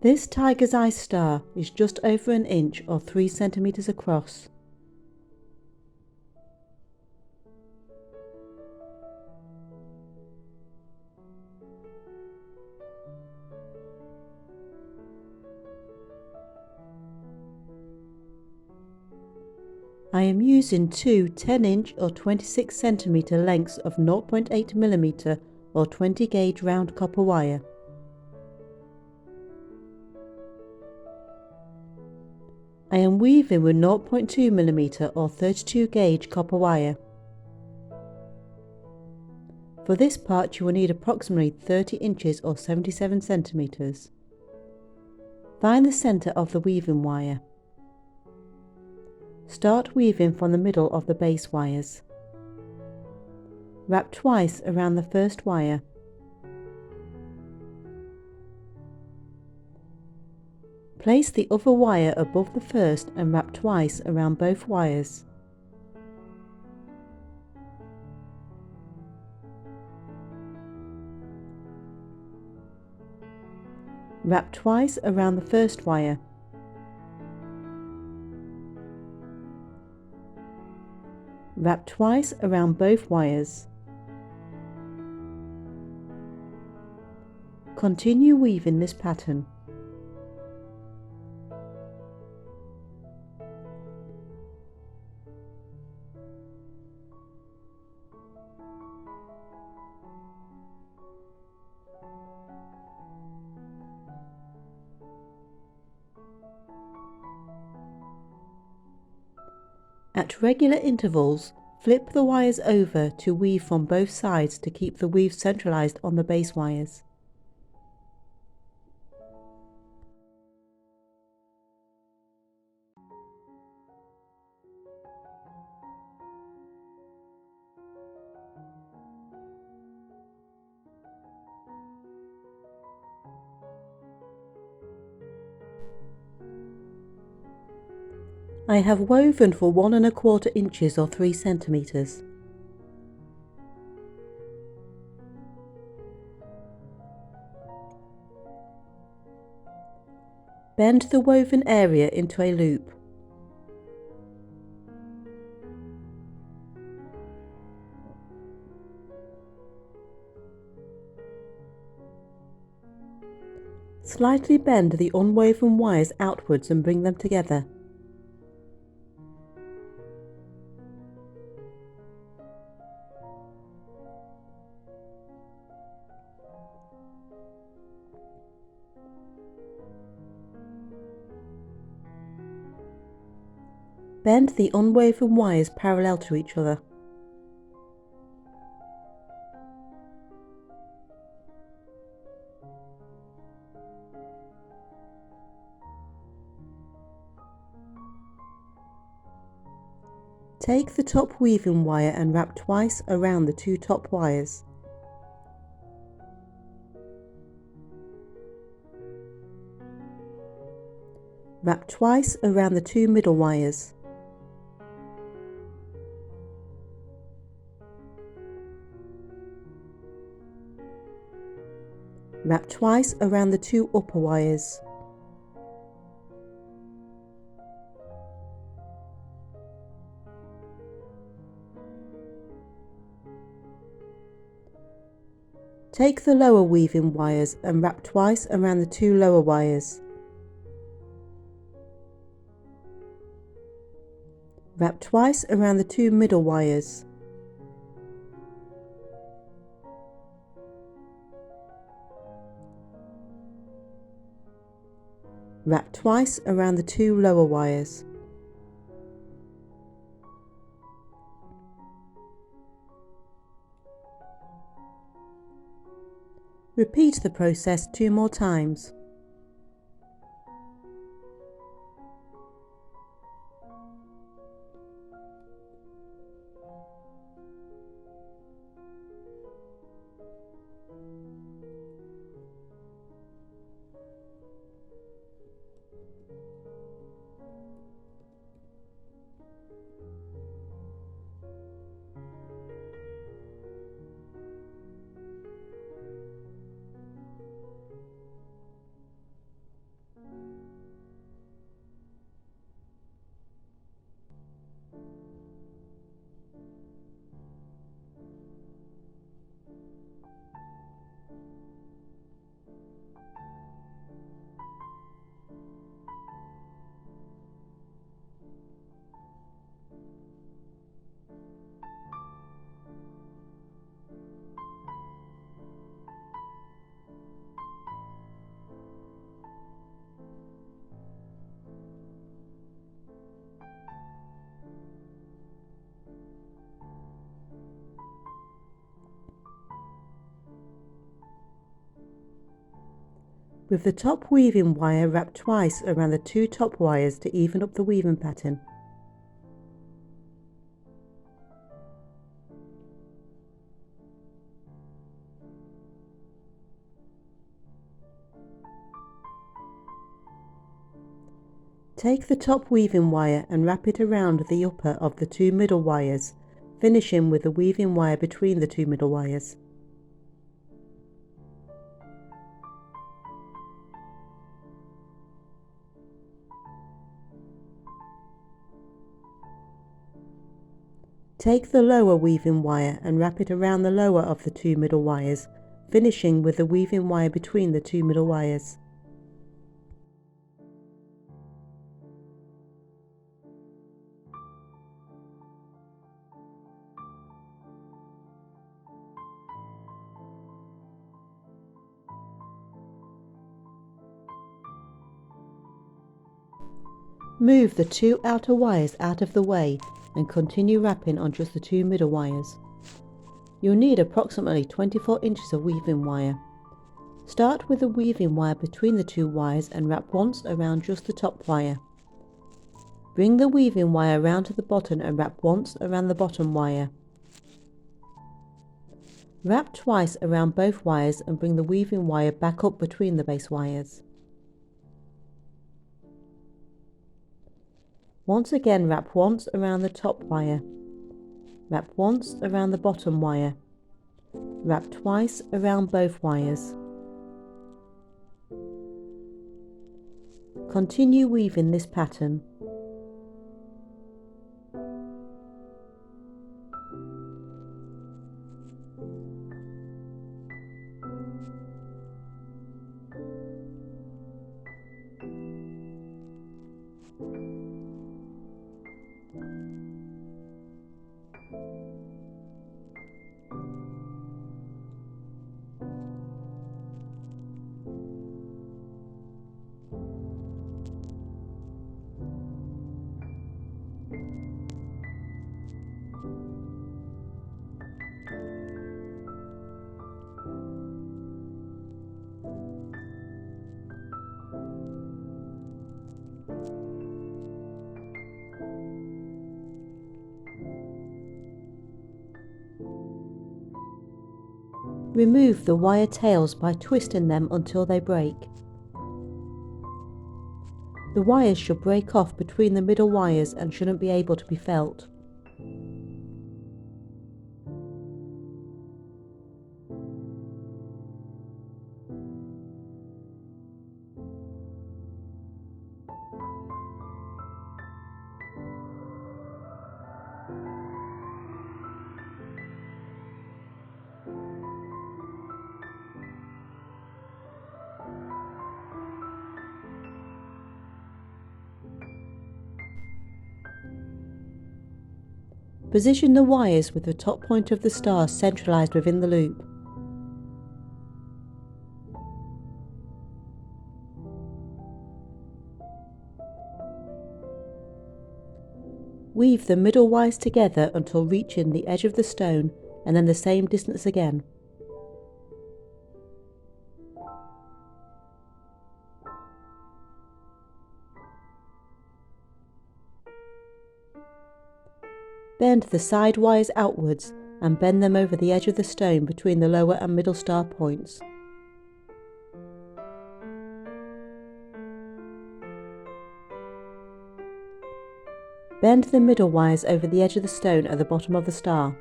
This tiger's eye star is just over an inch or 3 centimeters across. I am using two 10-inch or 26 centimeter lengths of 0.8 millimeter or 20 gauge round copper wire. I am weaving with 0.2 millimeter or 32 gauge copper wire. For this part you will need approximately 30 inches or 77 centimeters. Find the center of the weaving wire. Start weaving from the middle of the base wires. Wrap twice around the first wire. Place the other wire above the first and wrap twice around both wires. Wrap twice around the first wire. Wrap twice around both wires. Continue weaving this pattern. At regular intervals, flip the wires over to weave from both sides to keep the weave centralized on the base wires. I have woven for 1 1/4 inches or 3 centimeters. Bend the woven area into a loop. Slightly bend the unwoven wires outwards and bring them together. Bend the unwoven wires parallel to each other. Take the top weaving wire and wrap twice around the 2 top wires. Wrap twice around the 2 middle wires. Wrap twice around the 2 upper wires. Take the lower weaving wires and wrap twice around the 2 lower wires. Wrap twice around the 2 middle wires. Wrap twice around the 2 lower wires. Repeat the process 2 more times. With the top weaving wire, wrap twice around the two top wires to even up the weaving pattern. Take the top weaving wire and wrap it around the upper of the two middle wires, finishing with the weaving wire between the two middle wires. Take the lower weaving wire and wrap it around the lower of the two middle wires, finishing with the weaving wire between the two middle wires. Move the two outer wires out of the way and continue wrapping on just the two middle wires. You'll need approximately 24 inches of weaving wire. Start with the weaving wire between the two wires and wrap once around just the top wire. Bring the weaving wire around to the bottom and wrap once around the bottom wire. Wrap twice around both wires and bring the weaving wire back up between the base wires. Once again, wrap once around the top wire. Wrap once around the bottom wire. Wrap twice around both wires. Continue weaving this pattern. Remove the wire tails by twisting them until they break. The wires should break off between the middle wires and shouldn't be able to be felt. Position the wires with the top point of the star centralised within the loop. Weave the middle wires together until reaching the edge of the stone and then the same distance again. Bend the side wires outwards and bend them over the edge of the stone between the lower and middle star points. Bend the middle wires over the edge of the stone at the bottom of the star.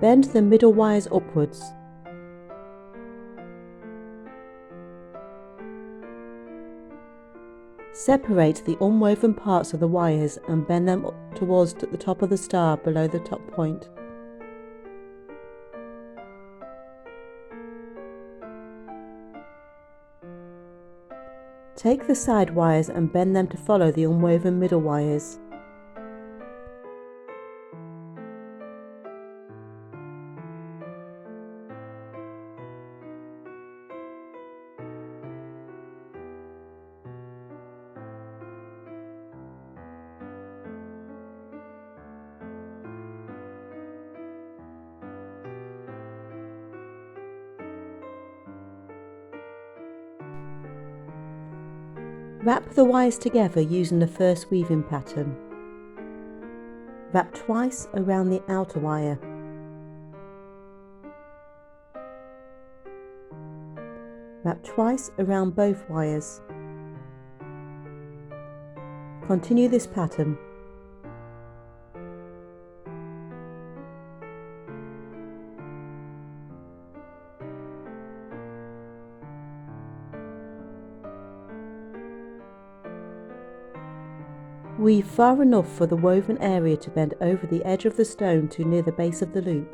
Bend the middle wires upwards. Separate the unwoven parts of the wires and bend them up towards the top of the star below the top point. Take the side wires and bend them to follow the unwoven middle wires. Wrap the wires together using the first weaving pattern. Wrap twice around the outer wire. Wrap twice around both wires. Continue this pattern. Weave far enough for the woven area to bend over the edge of the stone to near the base of the loop.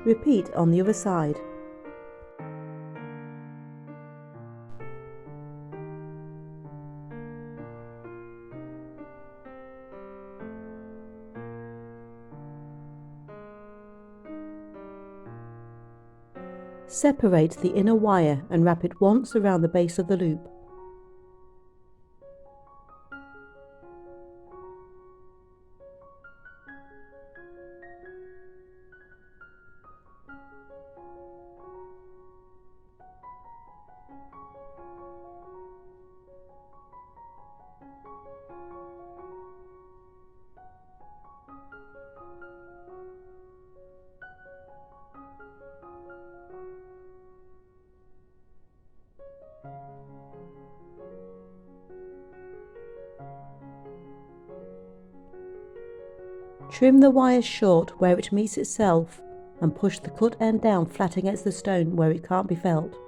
Repeat on the other side. Separate the inner wire and wrap it once around the base of the loop. Trim the wires short where it meets itself and push the cut end down flat against the stone where it can't be felt.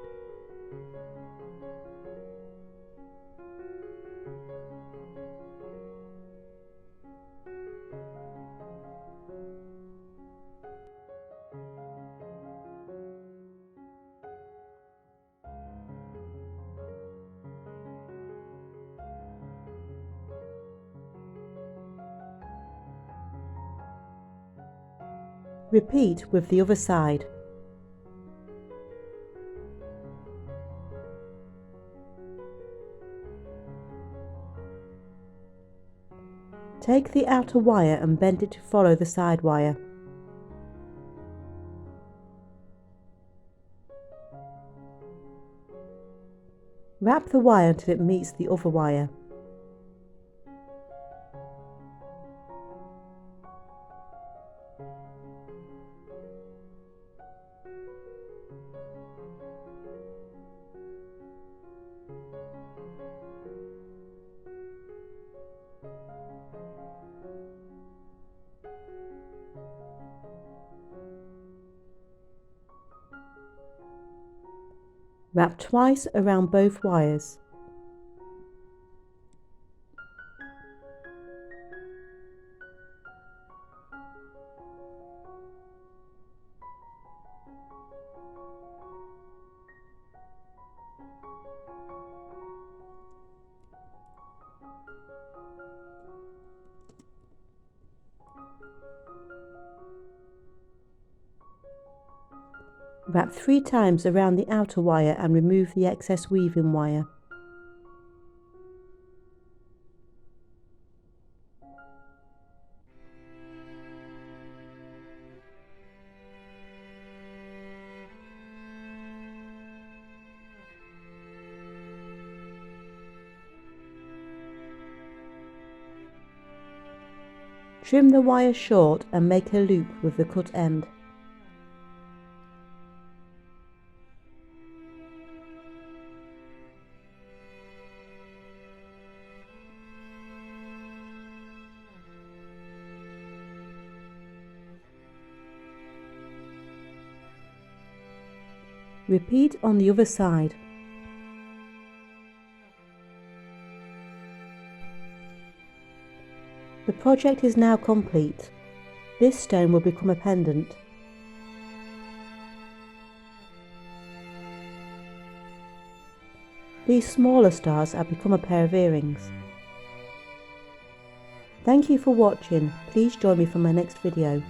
Repeat with the other side. Take the outer wire and bend it to follow the side wire. Wrap the wire until it meets the other wire. Wrap twice around both wires. Wrap 3 times around the outer wire and remove the excess weaving wire. Trim the wire short and make a loop with the cut end. Repeat on the other side. The project is now complete. This stone will become a pendant. These smaller stars have become a pair of earrings. Thank you for watching. Please join me for my next video.